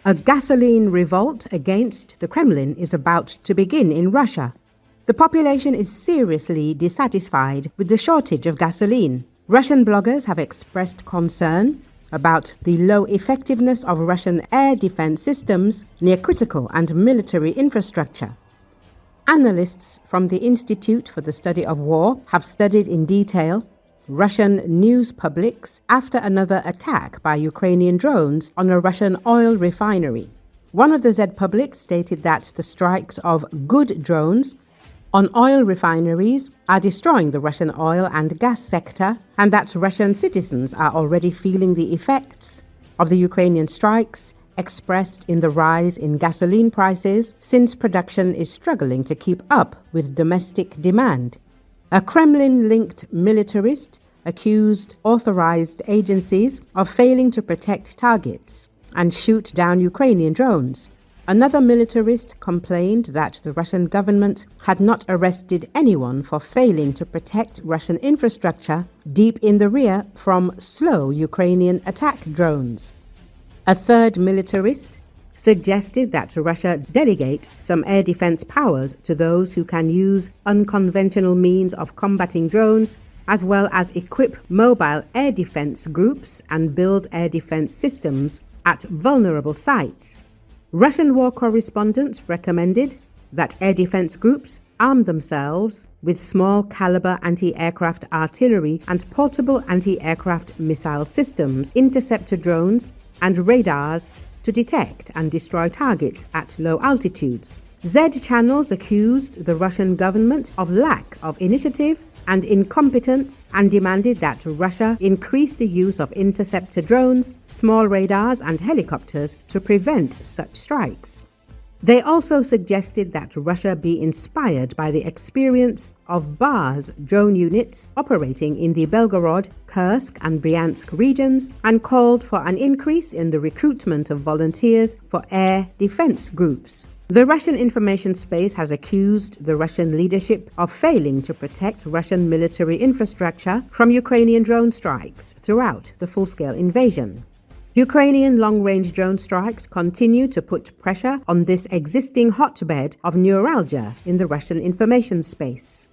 A gasoline revolt against the Kremlin is about to begin in Russia. The population is seriously dissatisfied with the shortage of gasoline. Russian bloggers have expressed concern about the low effectiveness of Russian air defense systems near critical and military infrastructure. Analysts from the Institute for the Study of War have studied in detail Russian news publics after another attack by Ukrainian drones on a Russian oil refinery. One of the Z publics stated that the strikes of good drones on oil refineries are destroying the Russian oil and gas sector, and that Russian citizens are already feeling the effects of the Ukrainian strikes, expressed in the rise in gasoline prices since production is struggling to keep up with domestic demand. A Kremlin-linked militarist accused authorized agencies of failing to protect targets and shoot down Ukrainian drones. Another militarist complained that the Russian government had not arrested anyone for failing to protect Russian infrastructure deep in the rear from slow Ukrainian attack drones. A third militarist suggested that Russia delegate some air defense powers to those who can use unconventional means of combating drones, as well as equip mobile air defense groups and build air defense systems at vulnerable sites. Russian war correspondents recommended that air defense groups arm themselves with small caliber anti-aircraft artillery and portable anti-aircraft missile systems, interceptor drones, and radars to detect and destroy targets at low altitudes. Z channels accused the Russian government of lack of initiative and incompetence and demanded that Russia increase the use of interceptor drones, small radars, and helicopters to prevent such strikes. They also suggested that Russia be inspired by the experience of BAR's drone units operating in the Belgorod, Kursk and Bryansk regions, and called for an increase in the recruitment of volunteers for air defense groups. The Russian information space has accused the Russian leadership of failing to protect Russian military infrastructure from Ukrainian drone strikes throughout the full-scale invasion. Ukrainian long-range drone strikes continue to put pressure on this existing hotbed of neuralgia in the Russian information space.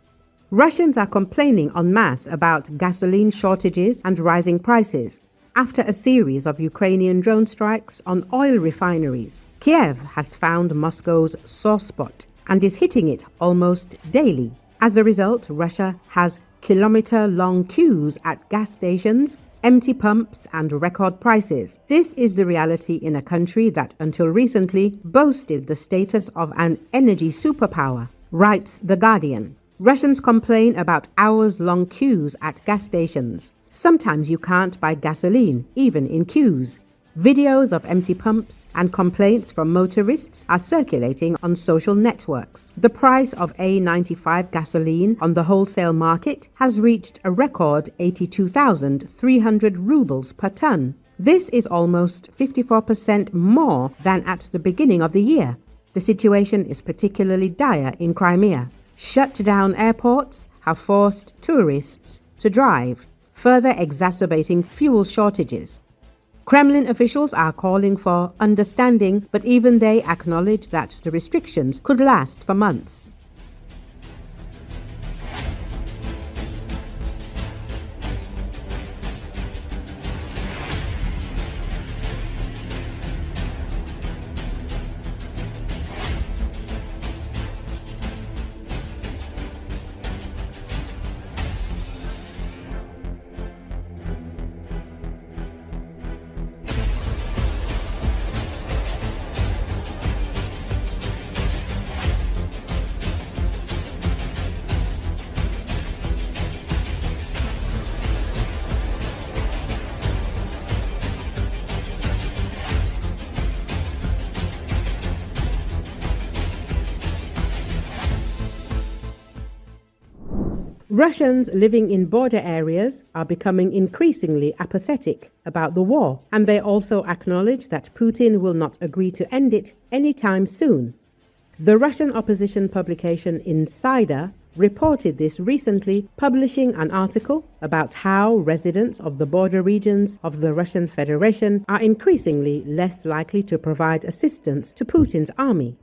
Russians are complaining en masse about gasoline shortages and rising prices after a series of Ukrainian drone strikes on oil refineries. Kiev has found Moscow's sore spot and is hitting it almost daily. As a result, Russia has kilometer-long queues at gas stations, empty pumps, and record prices. This is the reality in a country that until recently boasted the status of an energy superpower, writes The Guardian. Russians complain about hours-long queues at gas stations. Sometimes you can't buy gasoline, even in queues. Videos of empty pumps and complaints from motorists are circulating on social networks. The price of A95 gasoline on the wholesale market has reached a record 82,300 rubles per ton. This is almost 54% more than at the beginning of the year. The situation is particularly dire in Crimea. Shut down airports have forced tourists to drive, further exacerbating fuel shortages. Kremlin officials are calling for understanding, but even they acknowledge that the restrictions could last for months. Russians living in border areas are becoming increasingly apathetic about the war, and they also acknowledge that Putin will not agree to end it anytime soon. The Russian opposition publication Insider reported this recently, publishing an article about how residents of the border regions of the Russian Federation are increasingly less likely to provide assistance to Putin's army.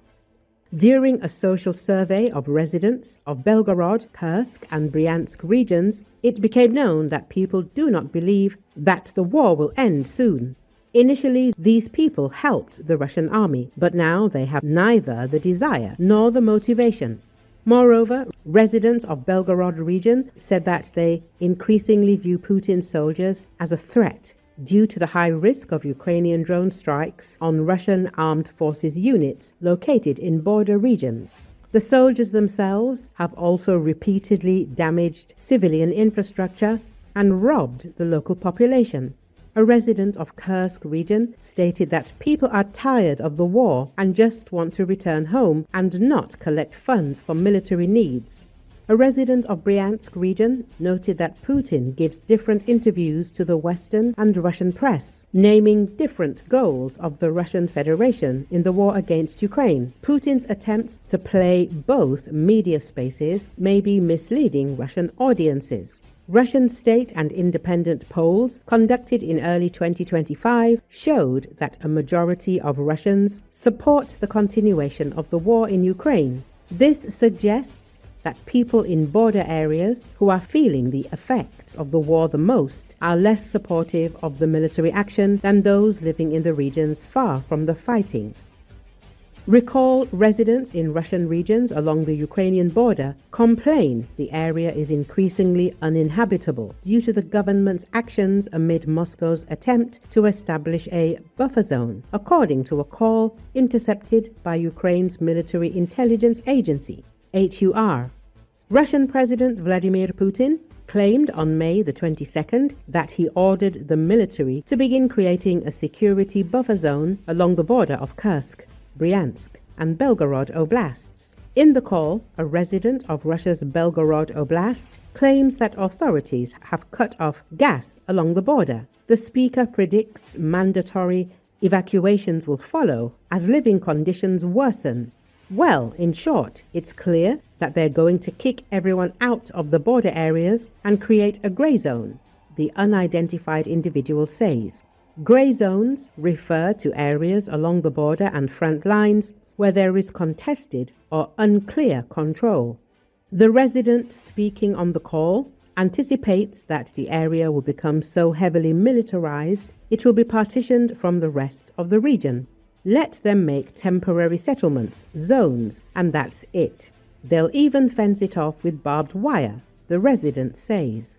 During a social survey of residents of Belgorod, Kursk and Bryansk regions, it became known that people do not believe that the war will end soon. Initially, these people helped the Russian army, but now they have neither the desire nor the motivation. Moreover, residents of Belgorod region said that they increasingly view Putin's soldiers as a threat due to the high risk of Ukrainian drone strikes on Russian armed forces units located in border regions. The soldiers themselves have also repeatedly damaged civilian infrastructure and robbed the local population. A resident of Kursk region stated that people are tired of the war and just want to return home and not collect funds for military needs. A resident of Bryansk region noted that Putin gives different interviews to the Western and Russian press, naming different goals of the Russian Federation in the war against Ukraine. Putin's attempts to play both media spaces may be misleading Russian audiences. Russian state and independent polls conducted in early 2025 showed that a majority of Russians support the continuation of the war in Ukraine. This suggests that people in border areas who are feeling the effects of the war the most are less supportive of the military action than those living in the regions far from the fighting. Recall residents in Russian regions along the Ukrainian border complain the area is increasingly uninhabitable due to the government's actions amid Moscow's attempt to establish a buffer zone, according to a call intercepted by Ukraine's military intelligence agency, HUR. Russian President Vladimir Putin claimed on May the 22nd that he ordered the military to begin creating a security buffer zone along the border of Kursk, Bryansk, and Belgorod oblasts. In the call, a resident of Russia's Belgorod Oblast claims that authorities have cut off gas along the border. The speaker predicts mandatory evacuations will follow as living conditions worsen. Well, in short, it's clear that they're going to kick everyone out of the border areas and create a grey zone, the unidentified individual says. Grey zones refer to areas along the border and front lines where there is contested or unclear control. The resident speaking on the call anticipates that the area will become so heavily militarized it will be partitioned from the rest of the region. Let them make temporary settlements, zones, and that's it. They'll even fence it off with barbed wire, the resident says.